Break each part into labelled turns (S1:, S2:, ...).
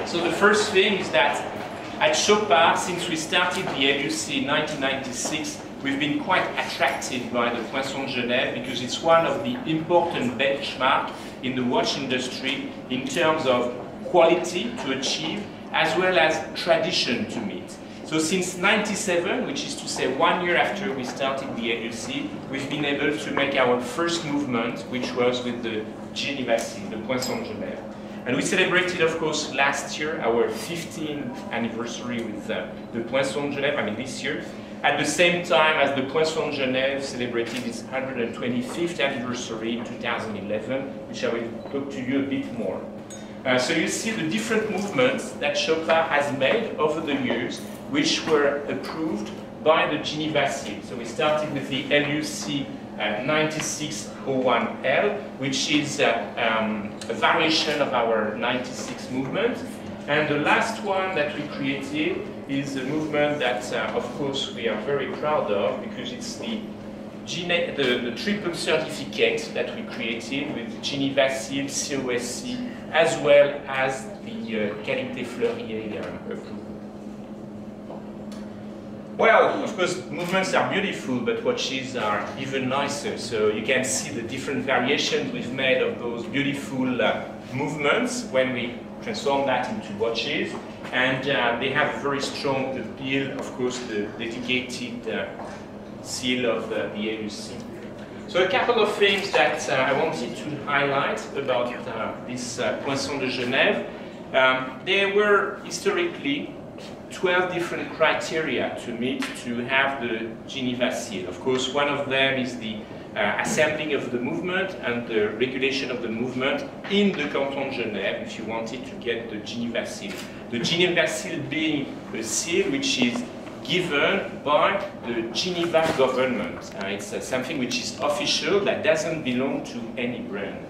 S1: So the first thing is that at Chopard, since we started the LUC in 1996, we've been quite attracted by the Poinçon de Genève because it's one of the important benchmarks in the watch industry in terms of quality to achieve as well as tradition to meet. So since 1997, which is to say 1 year after we started the LUC, we've been able to make our first movement, which was with the Geneva Seal, the Poinçon de Genève. And we celebrated, of course, last year our 15th anniversary with the Poinçon de Genève, I mean this year, at the same time as the Poinçon de Genève celebrated its 125th anniversary in 2011, which I will talk to you a bit more. So you see the different movements that Chopard has made over the years, which were approved by the Geneva Seal. So we started with the LUC 9601L, which is a variation of our 96 movement. And the last one that we created is a movement that, of course, we are very proud of because it's the triple certificate that we created with Geneva Seal, COSC, as well as the Qualité Fleurier approval. Well, of course, movements are beautiful, but watches are even nicer. So you can see the different variations we've made of those beautiful movements when we transform that into watches. And they have a very strong appeal, of course, the dedicated seal of the LUC. So a couple of things that I wanted to highlight about this Poinçon de Genève. There were historically 12 different criteria to meet to have the Geneva Seal. Of course, one of them is the assembling of the movement and the regulation of the movement in the Canton de Genève if you wanted to get the Geneva Seal. The Geneva Seal being a seal which is given by the Geneva government. It's something which is official, that doesn't belong to any brand.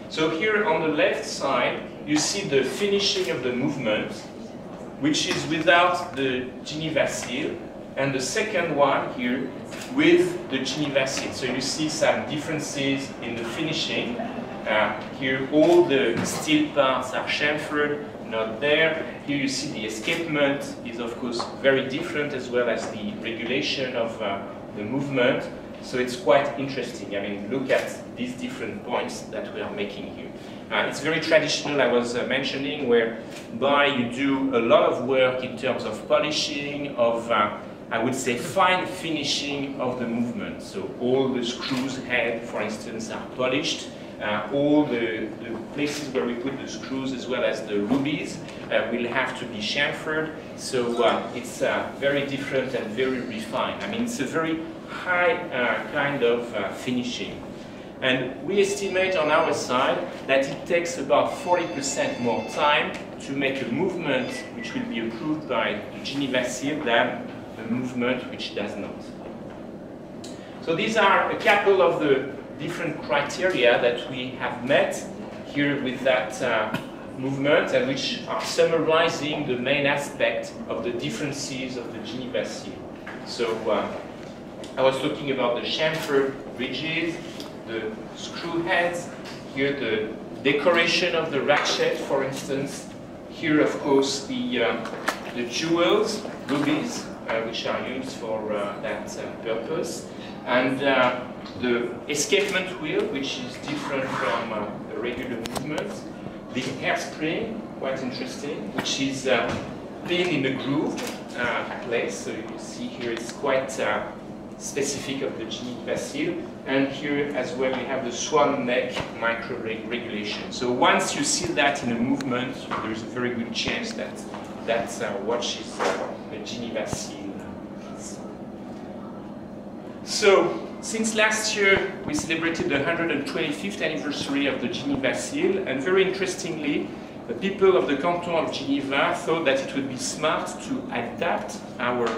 S1: So here on the left side, you see the finishing of the movement, which is without the Geneva Seal, and the second one here with the Geneva Seal. So you see some differences in the finishing. Here all the steel parts are chamfered, not there. Here you see the escapement is of course very different, as well as the regulation of the movement. So it's quite interesting. I mean, look at these different points that we are making here. It's very traditional, I was mentioning, whereby you do a lot of work in terms of polishing, of I would say fine finishing of the movement. So all the screws head, for instance, are polished. All the places where we put the screws, as well as the rubies, will have to be chamfered. So it's very different and very refined. I mean, it's a very high kind of finishing. And we estimate on our side that it takes about 40% more time to make a movement which will be approved by the Geneva Seal than a movement which does not. So these are a couple of the different criteria that we have met here with that movement, and which are summarizing the main aspect of the differences of the Geneva Seal. So I was talking about the chamfer ridges, the screw heads, here the decoration of the ratchet, for instance. Here, of course, the jewels, rubies, which are used for that purpose. And the escapement wheel, which is different from the regular movement. The hairspring, quite interesting, which is pinned in a groove place. So you see here it's quite specific of the Geneva Seal. And here as well we have the swan neck micro regulation. So once you see that in a movement, there's a very good chance that that watch is a Geneva Seal. So since last year we celebrated the 125th anniversary of the Geneva Seal, and very interestingly, the people of the Canton of Geneva thought that it would be smart to adapt our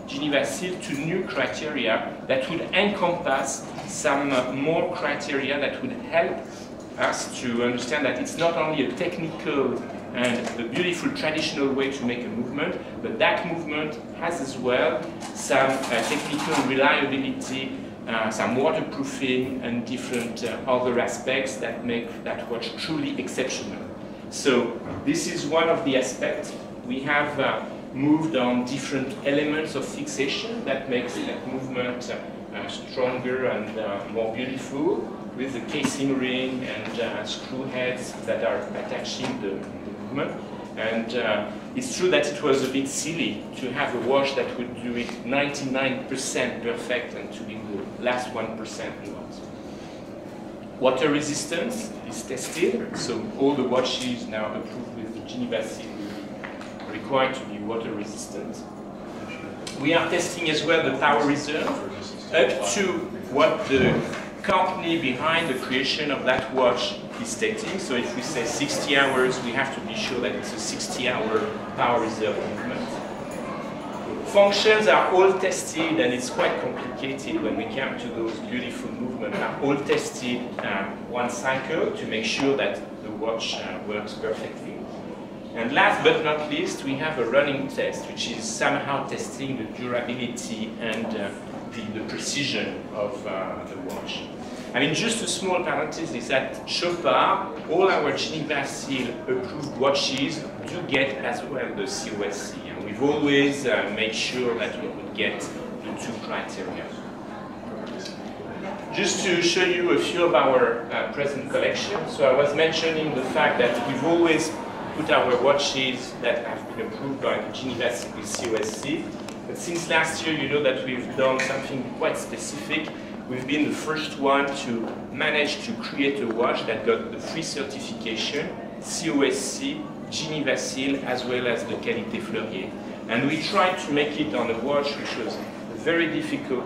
S1: Geneva Seal to new criteria that would encompass some more criteria that would help us to understand that it's not only a technical and a beautiful traditional way to make a movement, but that movement has as well some technical reliability, some waterproofing and different other aspects that make that watch truly exceptional. So this is one of the aspects. We have moved on different elements of fixation that makes that movement stronger and more beautiful, with the casing ring and screw heads that are attaching the movement. And it's true that it was a bit silly to have a watch that would do it 99% perfect and to be the last 1% not. Water resistance is tested, so all the watches now approved with the Geneva Seal are required to be water resistant. We are testing as well the power reserve up to what the company behind the creation of that watch is stating. So if we say 60 hours, we have to be sure that it's a 60-hour power reserve movement. Functions are all tested, and it's quite complicated when we come to those beautiful movements, are all tested one cycle to make sure that the watch works perfectly. And last but not least, we have a running test, which is somehow testing the durability and the precision of the watch. I mean, just a small parenthesis that Chopard, all our Geneva Seal approved watches do get as well the COSC. And we've always made sure that we would get the two criteria. Just to show you a few of our present collections. So I was mentioning the fact that we've always put our watches that have been approved by the Geneva Seal with COSC. But since last year, you know that we've done something quite specific. We've been the first one to manage to create a watch that got the free certification, COSC, Geneva Seal, as well as the Qualité Fleurier. And we tried to make it on a watch which was a very difficult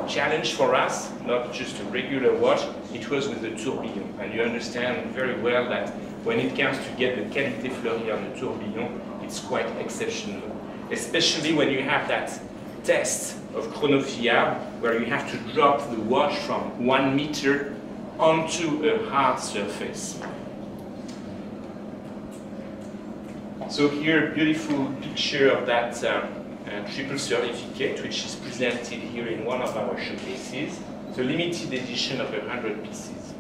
S1: challenge for us, not just a regular watch, it was with the tourbillon. And you understand very well that when it comes to get the Qualité Fleurier on the tourbillon, it's quite exceptional. Especially when you have that test of chronofiable, where you have to drop the watch from 1 meter onto a hard surface. So here, a beautiful picture of that triple certificate, which is presented here in one of our showcases. It's a limited edition of 100 pieces.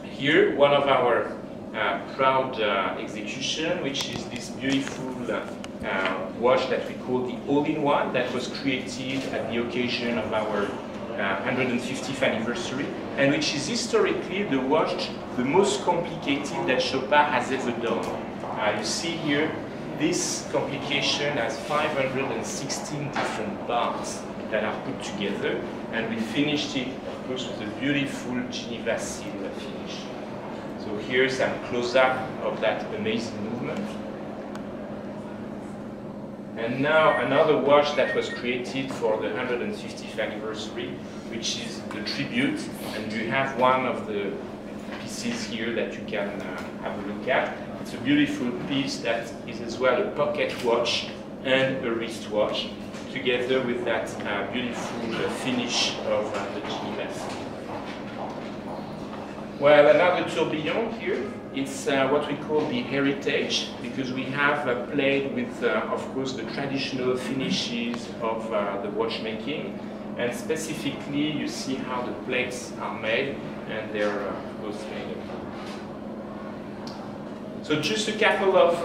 S1: Here, one of our proud execution, which is this beautiful watch that we call the all-in-one, that was created at the occasion of our 150th anniversary, and which is historically the watch the most complicated that Chopard has ever done. You see here, this complication has 516 different parts that are put together, and we finished it, of course, with a beautiful Geneva Seal finish. So here's some close-up of that amazing movement. And now another watch that was created for the 150th anniversary, which is the tribute, and you have one of the pieces here that you can have a look at. It's a beautiful piece that is as well a pocket watch and a wristwatch, together with that beautiful finish of the Geneva Seal. Well, another tourbillon here, it's what we call the heritage, because we have played with, of course, the traditional finishes of the watchmaking, and specifically you see how the plates are made, and they're, of course, made of. So just a couple of